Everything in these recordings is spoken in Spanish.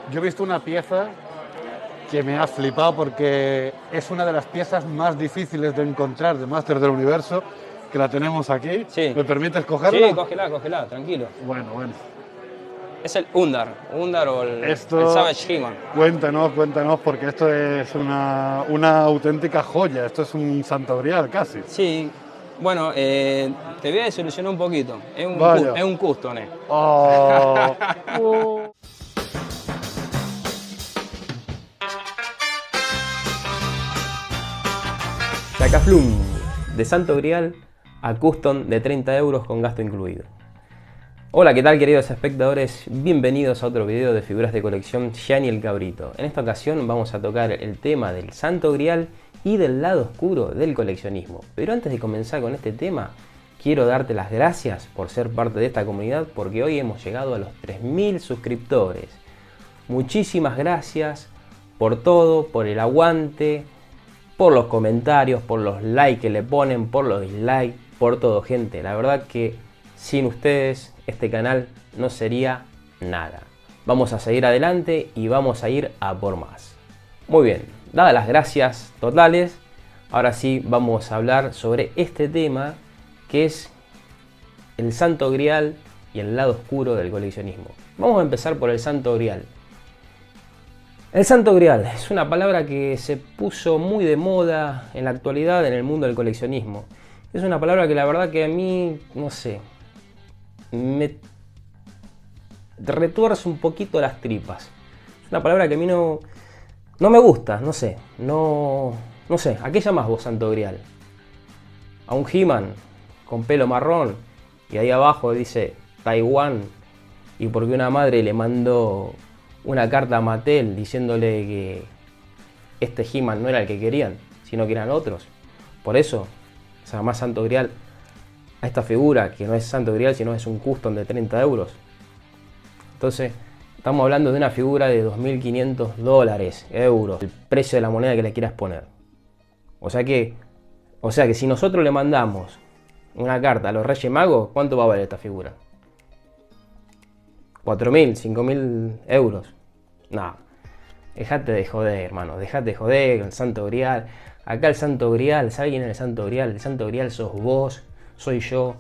Yo he visto una pieza que me ha flipado porque es una de las piezas más difíciles de encontrar de Masters del Universo, que la tenemos aquí. Sí. ¿Me permites cogerla? Sí, cógela, tranquilo. Bueno. Es el Undar o el Savage He-Man. Cuéntanos, porque esto es una auténtica joya. Esto es un santo grial casi. Sí, bueno, te voy a desilusionar un poquito. Es un custom. Oh. Sacaflum, de Santo Grial a custom de 30 euros con gasto incluido. Hola, ¿qué tal queridos espectadores? Bienvenidos a otro video de figuras de colección Gianni el Cabrito. En esta ocasión vamos a tocar el tema del Santo Grial y del lado oscuro del coleccionismo. Pero antes de comenzar con este tema, quiero darte las gracias por ser parte de esta comunidad, porque hoy hemos llegado a los 3000 suscriptores. Muchísimas gracias por todo, por el aguante, por los comentarios, por los likes que le ponen, por los dislikes, por todo, gente. La verdad que sin ustedes este canal no sería nada. Vamos a seguir adelante y vamos a ir a por más. Muy bien, dadas las gracias totales, ahora sí vamos a hablar sobre este tema que es el Santo Grial y el lado oscuro del coleccionismo. Vamos a empezar por el Santo Grial. El Santo Grial es una palabra que se puso muy de moda en la actualidad en el mundo del coleccionismo. Es una palabra que la verdad que a mí, no sé, me retuerce un poquito las tripas. Es una palabra que a mí no me gusta, no sé. ¿A qué llamas vos Santo Grial? ¿A un He-Man con pelo marrón y ahí abajo dice Taiwán y porque una madre le mandó una carta a Mattel diciéndole que este He-Man no era el que querían, sino que eran otros? Por eso se llama Santo Grial a esta figura que no es Santo Grial, sino es un custom de 30 euros. Entonces estamos hablando de una figura de 2.500 euros, el precio de la moneda que le quieras poner. O sea que si nosotros le mandamos una carta a los Reyes Magos, ¿cuánto va a valer esta figura? 4.000, 5.000 euros. No, dejate de joder, hermano, dejate de joder con el Santo Grial. Acá el Santo Grial, ¿sabe quién es el Santo Grial? El Santo Grial sos vos, soy yo,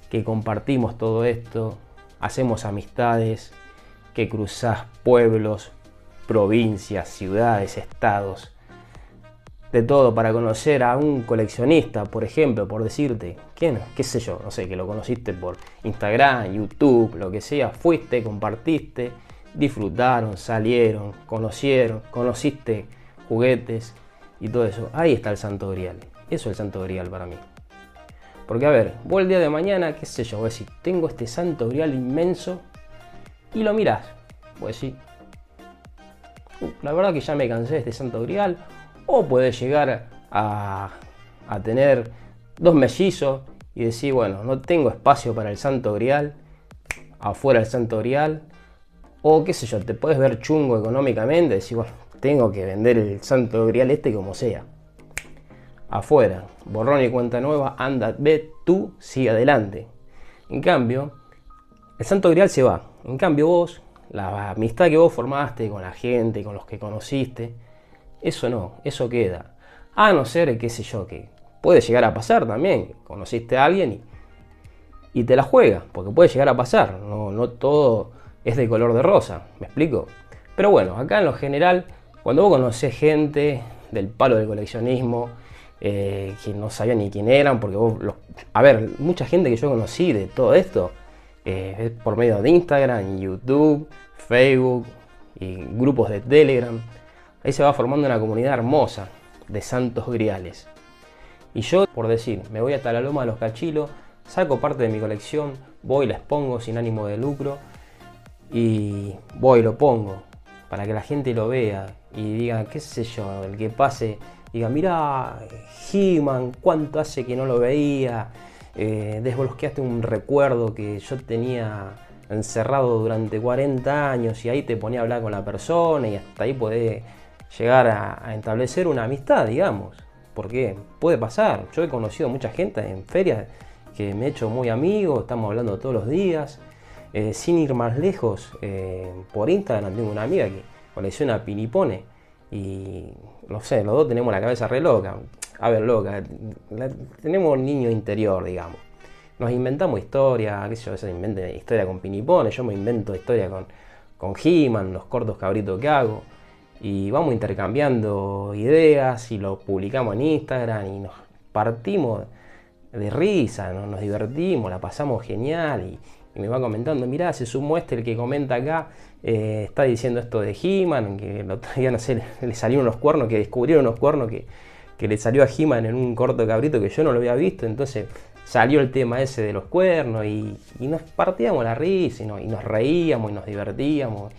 que compartimos todo esto, hacemos amistades, que cruzás pueblos, provincias, ciudades, estados, de todo para conocer a un coleccionista, por ejemplo, por decirte, ¿quién? ¿Qué sé yo? No sé, que lo conociste por Instagram, YouTube, lo que sea, fuiste, compartiste, disfrutaron, salieron, conociste juguetes y todo eso. Ahí está el Santo Grial. Eso es el Santo Grial para mí. Porque a ver, vos el día de mañana, qué sé yo, vos decís, tengo este Santo Grial inmenso y lo mirás. Vos decís, la verdad que ya me cansé de este Santo Grial. O puedes llegar a tener dos mellizos y decir, bueno, no tengo espacio para el Santo Grial, afuera del Santo Grial. O qué sé yo, te puedes ver chungo económicamente, decir, bueno, tengo que vender el Santo Grial este como sea. Afuera, borrón y cuenta nueva, anda, ve tú, sigue adelante. En cambio, el Santo Grial se va. En cambio vos, la amistad que vos formaste con la gente, con los que conociste, eso no, eso queda. A no ser, qué sé yo, que puede llegar a pasar también. Conociste a alguien y te la juega, porque puede llegar a pasar. No todo es de color de rosa, ¿me explico? Pero bueno, acá en lo general, cuando vos conocés gente del palo del coleccionismo, que no sabía ni quién eran, porque vos, a ver, mucha gente que yo conocí de todo esto, es por medio de Instagram, YouTube, Facebook y grupos de Telegram. Ahí se va formando una comunidad hermosa de santos griales. Y yo, por decir, me voy hasta la Loma de los Cachilos, saco parte de mi colección, voy y la expongo sin ánimo de lucro y voy y lo pongo para que la gente lo vea y diga, qué sé yo, el que pase, diga, mirá, He-Man, cuánto hace que no lo veía, desbloqueaste un recuerdo que yo tenía encerrado durante 40 años y ahí te ponía a hablar con la persona y hasta ahí podés llegar a establecer una amistad, digamos. Porque puede pasar. Yo he conocido mucha gente en ferias que me he hecho muy amigo, estamos hablando todos los días. Sin ir más lejos, por Instagram tengo una amiga que colecciona pinipones y no sé, los dos tenemos la cabeza re loca. A ver, loca, tenemos un niño interior, digamos. Nos inventamos historia, qué sé yo, se inventa historia con pinipones, yo me invento historia con He-Man, los cortos cabritos que hago. Y vamos intercambiando ideas y lo publicamos en Instagram y nos partimos de risa, ¿no? Nos divertimos, la pasamos genial y me va comentando, mirá, se sumó el que comenta acá, está diciendo esto de He-Man, que el otro día, no sé, le salieron unos cuernos, que descubrieron unos cuernos que le salió a He-Man en un corto cabrito que yo no lo había visto, entonces salió el tema ese de los cuernos y nos partíamos la risa y nos reíamos y nos divertíamos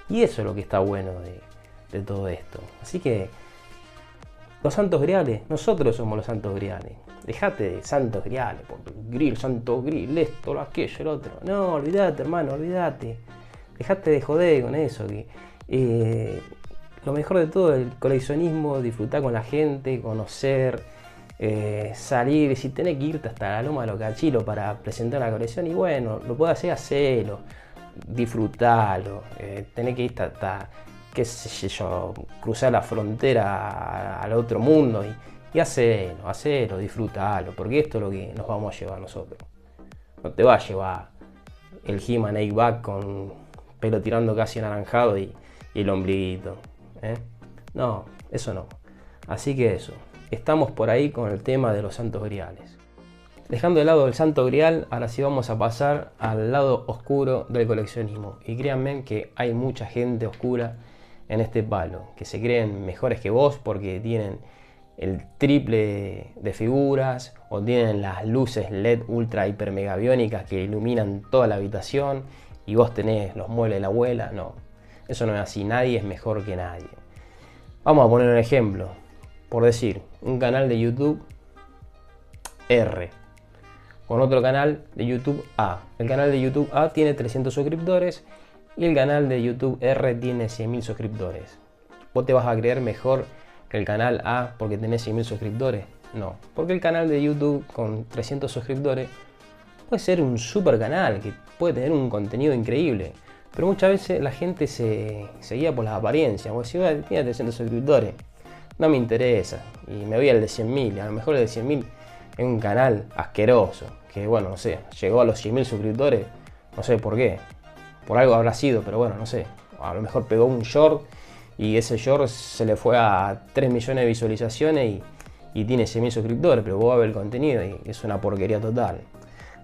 y eso es lo que está bueno de todo esto. Así que los santos griales, nosotros somos los santos griales. Dejate de santos griales, porque grill, santo grill, esto, lo aquello, el otro. No, olvídate, hermano, olvídate. Dejate de joder con eso. Que lo mejor de todo es el coleccionismo, disfrutar con la gente, conocer, salir. Si tenés que irte hasta la Loma de los Cachilos para presentar la colección, y bueno, lo podés hacer, hacelo, disfrutalo. Tenés que irte hasta, qué sé yo, cruzar la frontera al otro mundo y hacelo, disfrutalo, porque esto es lo que nos vamos a llevar nosotros. No te va a llevar el He-Man 8-Back con pelo tirando casi anaranjado y el ombliguito, ¿eh? No, eso no. Así que eso, estamos por ahí con el tema de los santos griales. Dejando de lado el santo grial, ahora sí vamos a pasar al lado oscuro del coleccionismo. Y créanme que hay mucha gente oscura en este palo, que se creen mejores que vos porque tienen el triple de figuras o tienen las luces LED ultra hiper mega biónicas que iluminan toda la habitación y vos tenés los muebles de la abuela. No, eso no es así, nadie es mejor que nadie. Vamos a poner un ejemplo, por decir, un canal de YouTube R con otro canal de YouTube A. El canal de YouTube A tiene 300 suscriptores y el canal de YouTube R tiene 100.000 suscriptores. ¿Vos te vas a creer mejor que el canal A porque tenés 100.000 suscriptores? No, porque el canal de YouTube con 300 suscriptores puede ser un super canal que puede tener un contenido increíble, pero muchas veces la gente se guía por las apariencias. Vos decís, tiene 300 suscriptores, no me interesa, y me voy al de 100.000, a lo mejor el de 100.000 es un canal asqueroso, que bueno, no sé, llegó a los 100.000 suscriptores, no sé por qué, por algo habrá sido, pero bueno, no sé, a lo mejor pegó un short y ese short se le fue a 3 millones de visualizaciones y tiene 100.000 suscriptores, pero vos vas a ver el contenido y es una porquería total.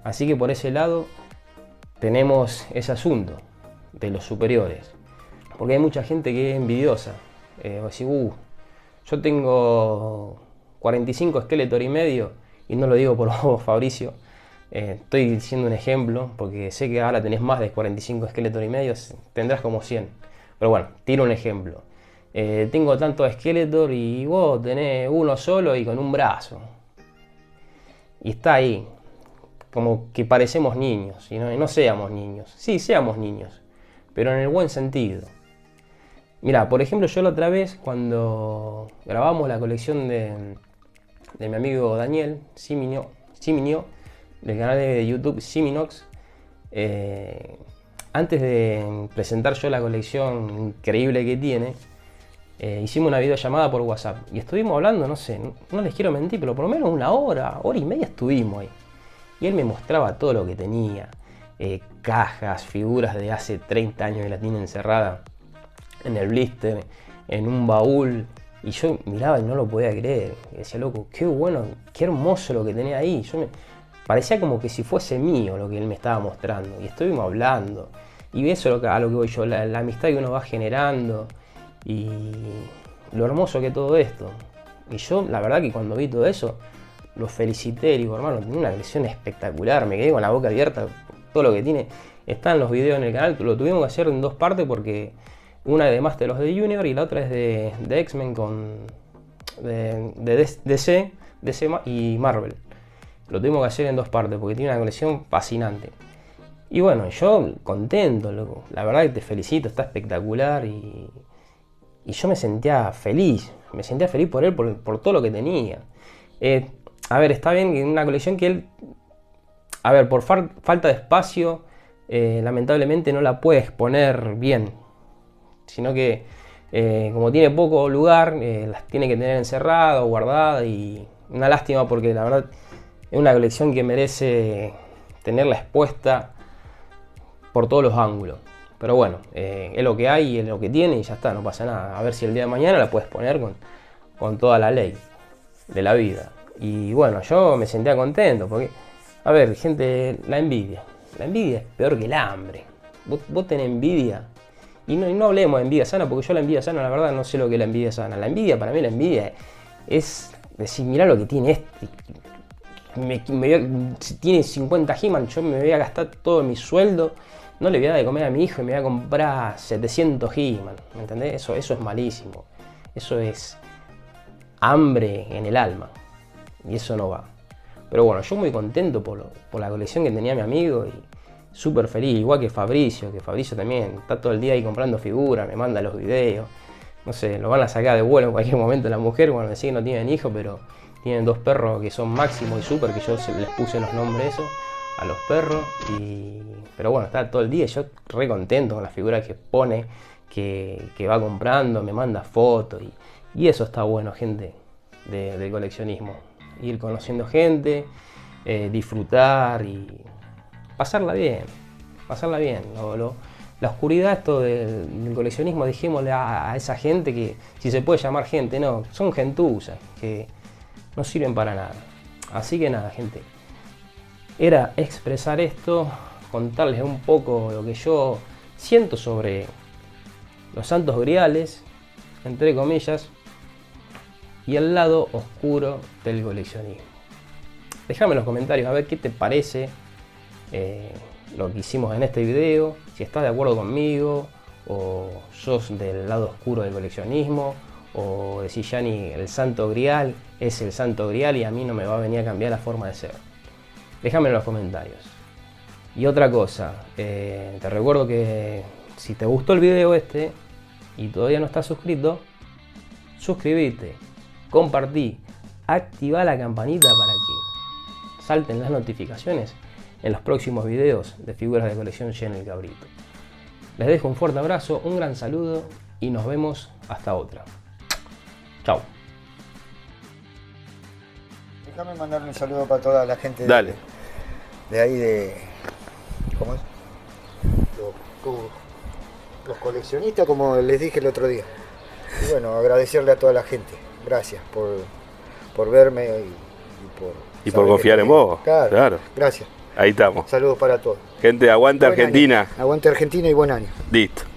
Así que por ese lado tenemos ese asunto de los superiores, porque hay mucha gente que es envidiosa. Vos decís, yo tengo 45 Skeletor y medio, y no lo digo por vos, Fabricio, estoy diciendo un ejemplo, porque sé que ahora tenés más de 45 Skeletor y medio, tendrás como 100. Pero bueno, tiro un ejemplo. Tengo tanto Skeletor y vos tenés uno solo y con un brazo. Y está ahí, como que parecemos niños, y no seamos niños. Sí, seamos niños, pero en el buen sentido. Mirá, por ejemplo, yo la otra vez, cuando grabamos la colección de mi amigo Daniel Siminio, del canal de YouTube Siminox, antes de presentar yo la colección increíble que tiene, hicimos una videollamada por WhatsApp y estuvimos hablando, no sé, no les quiero mentir, pero por lo menos una hora y media estuvimos ahí. Y él me mostraba todo lo que tenía, cajas, figuras de hace 30 años que la tiene encerrada en el blister, en un baúl. Y yo miraba y no lo podía creer. Y decía, loco, qué bueno, qué hermoso lo que tenía ahí. Parecía como que si fuese mío lo que él me estaba mostrando. Y estuvimos hablando. Y eso es a lo que voy yo, la amistad que uno va generando. Y lo hermoso que es todo esto. Y yo, la verdad que cuando vi todo eso, lo felicité. Digo, hermano, tiene una colección espectacular. Me quedé con la boca abierta. Todo lo que tiene. Están los videos en el canal. Lo tuvimos que hacer en 2 partes porque una es de Master of the Junior y la otra es de X-Men de DC y Marvel. Lo tuvimos que hacer en 2 partes porque tiene una colección fascinante. Y bueno, yo contento, loco. La verdad que te felicito, está espectacular y yo me sentía feliz. Me sentía feliz por él, por todo lo que tenía. A ver, está bien que una colección que él, a ver, por falta de espacio, lamentablemente no la puedes poner bien, sino que como tiene poco lugar, las tiene que tener encerradas o guardadas, y una lástima porque la verdad es una colección que merece tenerla expuesta por todos los ángulos. Pero bueno, es lo que hay, es lo que tiene y ya está, no pasa nada. A ver si el día de mañana la puedes poner con toda la ley de la vida. Y bueno, yo me sentía contento porque, a ver, gente, la envidia es peor que el hambre. Vos tenés envidia. Y no hablemos de envidia sana, porque yo la envidia sana, la verdad, no sé lo que es la envidia sana. La envidia, para mí, la envidia es decir, mirá lo que tiene este. Si tiene 50 He-Man, yo me voy a gastar todo mi sueldo, no le voy a dar de comer a mi hijo y me voy a comprar 700 He-Man. ¿Me entendés? Eso es malísimo. Eso es hambre en el alma. Y eso no va. Pero bueno, yo muy contento por la colección que tenía mi amigo y súper feliz, igual que Fabricio también está todo el día ahí comprando figuras, me manda los videos, no sé, lo van a sacar de vuelo en cualquier momento la mujer cuando me sigue, no tienen hijos, pero tienen 2 perros que son Máximo y Super, que yo les puse los nombres esos a los perros, pero bueno, está todo el día, yo re contento con las figuras que pone, que va comprando, me manda fotos, y eso está bueno, gente, del coleccionismo, ir conociendo gente, disfrutar y pasarla bien. La oscuridad esto del coleccionismo, dijémosle a esa gente que, si se puede llamar gente, no, son gentuzas, que no sirven para nada. Así que nada, gente. Era expresar esto, contarles un poco lo que yo siento sobre los santos griales, entre comillas, y el lado oscuro del coleccionismo. Déjame en los comentarios a ver qué te parece lo que hicimos en este video, si estás de acuerdo conmigo, o sos del lado oscuro del coleccionismo, o decís, Gianni, el santo grial es el santo grial y a mí no me va a venir a cambiar la forma de ser. Déjame en los comentarios. Y otra cosa, te recuerdo que si te gustó el video este y todavía no estás suscrito, suscríbete, compartí, activa la campanita para que salten las notificaciones en los próximos videos de figuras de colección Gianni el Cabrito. Les dejo un fuerte abrazo, un gran saludo y nos vemos hasta otra. Chao. Déjame mandarle un saludo para toda la gente Dale. de ahí de... ¿Cómo es? Los coleccionistas, como les dije el otro día. Y bueno, agradecerle a toda la gente. Gracias por verme y por confiar en vos. Claro. Gracias. Ahí estamos. Saludos para todos. Gente, aguante Argentina. Aguante Argentina y buen año. Listo.